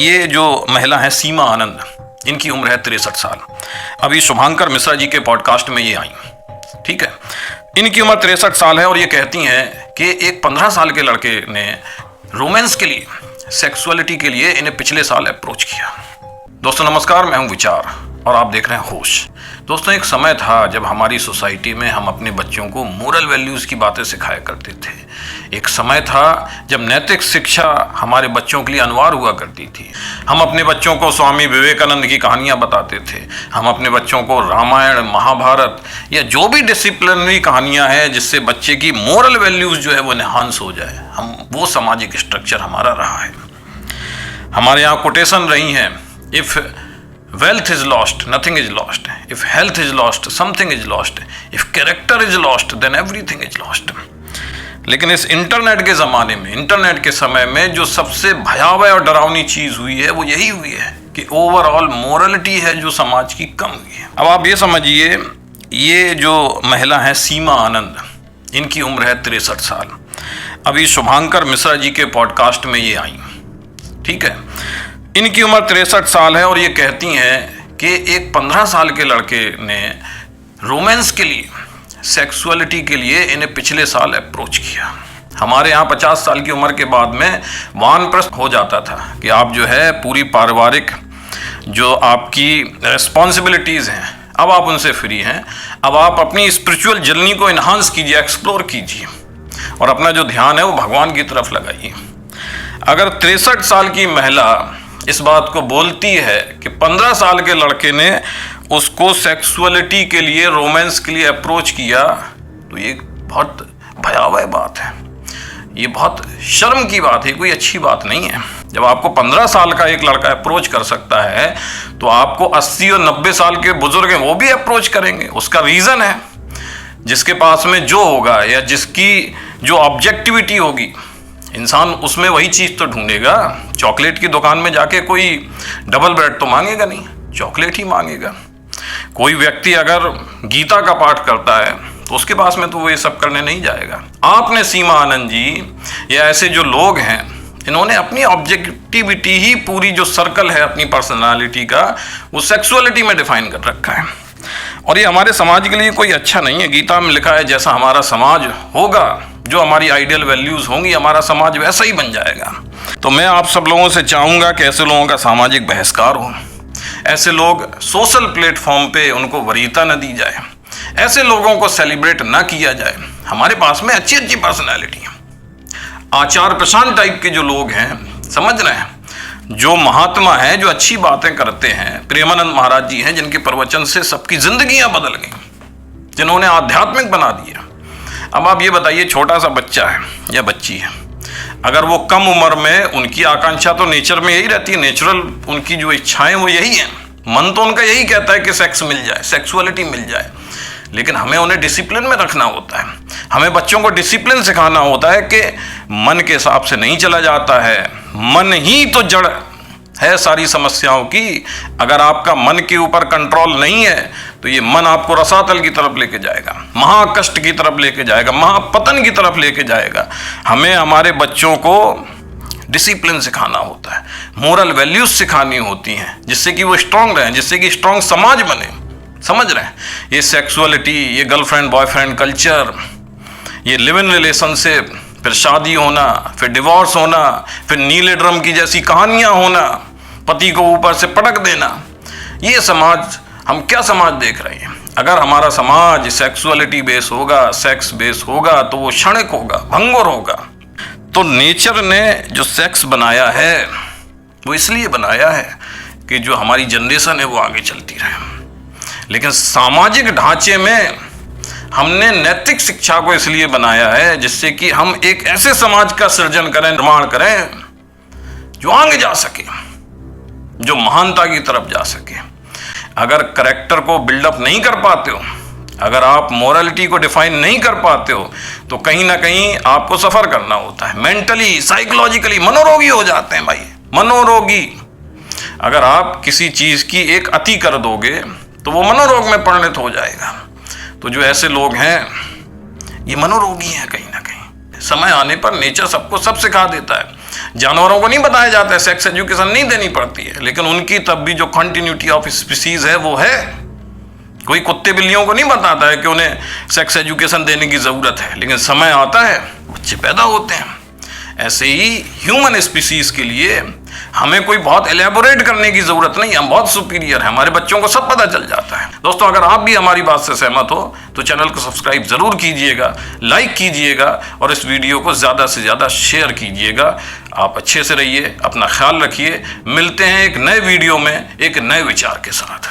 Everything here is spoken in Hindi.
ये जो महिला है सीमा आनंद, इनकी उम्र है 63 साल। अभी शुभांकर मिश्रा जी के पॉडकास्ट में ये आई, ठीक है। इनकी उम्र 63 साल है और ये कहती हैं कि एक 15 साल के लड़के ने रोमांस के लिए, सेक्सुअलिटी के लिए इन्हें पिछले साल अप्रोच किया। दोस्तों नमस्कार, मैं हूं विचार और आप देख रहे हैं होश। दोस्तों एक समय था जब हमारी सोसाइटी में हम अपने बच्चों को मोरल वैल्यूज़ की बातें सिखाया करते थे। एक समय था जब नैतिक शिक्षा हमारे बच्चों के लिए अनिवार्य हुआ करती थी। हम अपने बच्चों को स्वामी विवेकानंद की कहानियाँ बताते थे। हम अपने बच्चों को रामायण, महाभारत या जो भी डिसिप्लिनरी कहानियाँ हैं जिससे बच्चे की मोरल वैल्यूज़ जो है वो एनहांस हो जाए, हम वो सामाजिक स्ट्रक्चर हमारा रहा है। हमारे यहाँ कोटेशन रही हैं, if wealth is lost, nothing is lost. If health is lost, something is lost. If character is lost, then everything is lost. लेकिन इस इंटरनेट के ज़माने में, इंटरनेट के समय में जो सबसे भयावह और डरावनी चीज़ हुई है वो यही हुई है कि ओवरऑल मोरलिटी है जो समाज की कम हुई है। अब आप ये समझिए, ये जो महिला है सीमा आनंद, इनकी उम्र है 63 साल। अभी शुभांकर मिश्रा जी के पॉडकास्ट में ये आई, ठीक है। इनकी उम्र 63 साल है और ये कहती हैं कि एक 15 साल के लड़के ने रोमांस के लिए, सेक्सुअलिटी के लिए इन्हें पिछले साल अप्रोच किया। हमारे यहाँ 50 साल की उम्र के बाद में वानप्रस्थ हो जाता था कि आप जो है पूरी पारिवारिक जो आपकी रिस्पॉन्सिबिलिटीज़ हैं, अब आप उनसे फ्री हैं। अब आप अपनी स्पिरिचुअल जर्नी को इन्हांस कीजिए, एक्सप्लोर कीजिए और अपना जो ध्यान है वो भगवान की तरफ लगाइए। अगर 63 साल की महिला इस बात को बोलती है कि 15 साल के लड़के ने उसको सेक्सुअलिटी के लिए, रोमांस के लिए अप्रोच किया, तो ये बहुत भयावह बात है। ये बहुत शर्म की बात है, कोई अच्छी बात नहीं है। जब आपको 15 साल का एक लड़का अप्रोच कर सकता है तो आपको 80 और 90 साल के बुजुर्ग हैं वो भी अप्रोच करेंगे। उसका रीज़न है, जिसके पास में जो होगा या जिसकी जो ऑब्जेक्टिविटी होगी, इंसान उसमें वही चीज़ तो ढूंढेगा। चॉकलेट की दुकान में जाके कोई डबल ब्रेड तो मांगेगा नहीं, चॉकलेट ही मांगेगा। कोई व्यक्ति अगर गीता का पाठ करता है तो उसके पास में तो वो ये सब करने नहीं जाएगा। आपने सीमा आनंद जी या ऐसे जो लोग हैं, इन्होंने अपनी ऑब्जेक्टिविटी ही, पूरी जो सर्कल है अपनी पर्सनालिटी का, वो सेक्सुअलिटी में डिफाइन कर रखा है और ये हमारे समाज के लिए कोई अच्छा नहीं है। गीता में लिखा है जैसा हमारा समाज होगा, जो हमारी आइडियल वैल्यूज़ होंगी, हमारा समाज वैसा ही बन जाएगा। तो मैं आप सब लोगों से चाहूँगा कि ऐसे लोगों का सामाजिक बहिष्कार हो, ऐसे लोग सोशल प्लेटफॉर्म पे उनको वरीयता न दी जाए, ऐसे लोगों को सेलिब्रेट ना किया जाए। हमारे पास में अच्छी अच्छी पर्सनैलिटी है, आचार प्रशांत टाइप के जो लोग हैं, समझ रहे हैं, जो महात्मा हैं, जो अच्छी बातें करते हैं। प्रेमानंद महाराज जी हैं जिनके प्रवचन से सबकी जिंदगियां बदल गई, जिन्होंने आध्यात्मिक बना दिया। अब आप ये बताइए, छोटा सा बच्चा है या बच्ची है, अगर वो कम उम्र में, उनकी आकांक्षा तो नेचर में यही रहती है, नेचुरल उनकी जो इच्छाएं वो यही हैं, मन तो उनका यही कहता है कि सेक्स मिल जाए, सेक्सुअलिटी मिल जाए। लेकिन हमें उन्हें डिसिप्लिन में रखना होता है। हमें बच्चों को डिसिप्लिन सिखाना होता है कि मन के हिसाब से नहीं चला जाता है, मन ही तो जड़ है सारी समस्याओं की। अगर आपका मन के ऊपर कंट्रोल नहीं है तो ये मन आपको रसातल की तरफ लेके जाएगा, महाकष्ट की तरफ लेके जाएगा, महापतन की तरफ लेके जाएगा। हमें हमारे बच्चों को डिसिप्लिन सिखाना होता है, मोरल वैल्यूज सिखानी होती हैं, जिससे कि वो स्ट्रांग रहें, जिससे कि स्ट्रांग समाज बने। समझ रहे हैं? ये सेक्सुअलिटी, ये गर्लफ्रेंड बॉयफ्रेंड कल्चर, ये लिव इन रिलेशनशिप, फिर शादी होना, फिर डिवोर्स होना, फिर नीले ड्रम की जैसी कहानियां होना, पति को ऊपर से पटक देना, ये समाज, हम क्या समाज देख रहे हैं? अगर हमारा समाज सेक्सुअलिटी बेस होगा, सेक्स बेस होगा, तो वो क्षणिक होगा, भंगुर होगा। तो नेचर ने जो सेक्स बनाया है वो इसलिए बनाया है कि जो हमारी जनरेशन है वो आगे चलती रहे। लेकिन सामाजिक ढांचे में हमने नैतिक शिक्षा को इसलिए बनाया है जिससे कि हम एक ऐसे समाज का सृजन करें, निर्माण करें जो आगे जा सके, जो महानता की तरफ जा सके। अगर करैक्टर को बिल्डअप नहीं कर पाते हो, अगर आप मोरालिटी को डिफाइन नहीं कर पाते हो, तो कहीं ना कहीं आपको सफ़र करना होता है। मेंटली, साइकोलॉजिकली मनोरोगी हो जाते हैं भाई, मनोरोगी। अगर आप किसी चीज़ की एक अति कर दोगे तो वो मनोरोग में परिणत हो जाएगा। तो जो ऐसे लोग हैं ये मनोरोगी हैं कहीं ना कहीं। समय आने पर नेचर सबको सब सिखा देता है। जानवरों को नहीं बताया जाता है, सेक्स एजुकेशन नहीं देनी पड़ती है, लेकिन उनकी तब भी जो कंटिन्यूटी ऑफ स्पीसीज है वो है। कोई कुत्ते बिल्लियों को नहीं बताता है कि उन्हें सेक्स एजुकेशन देने की ज़रूरत है, लेकिन समय आता है बच्चे पैदा होते हैं। ऐसे ही ह्यूमन स्पीसीज के लिए हमें कोई बहुत एलेबोरेट करने की ज़रूरत नहीं, हम बहुत सुपीरियर हैं, हमारे बच्चों को सब पता चल जाता है। दोस्तों, अगर आप भी हमारी बात से सहमत हो तो चैनल को सब्सक्राइब ज़रूर कीजिएगा, लाइक कीजिएगा और इस वीडियो को ज़्यादा से ज़्यादा शेयर कीजिएगा। आप अच्छे से रहिए, अपना ख्याल रखिए। मिलते हैं एक नए वीडियो में एक नए विचार के साथ।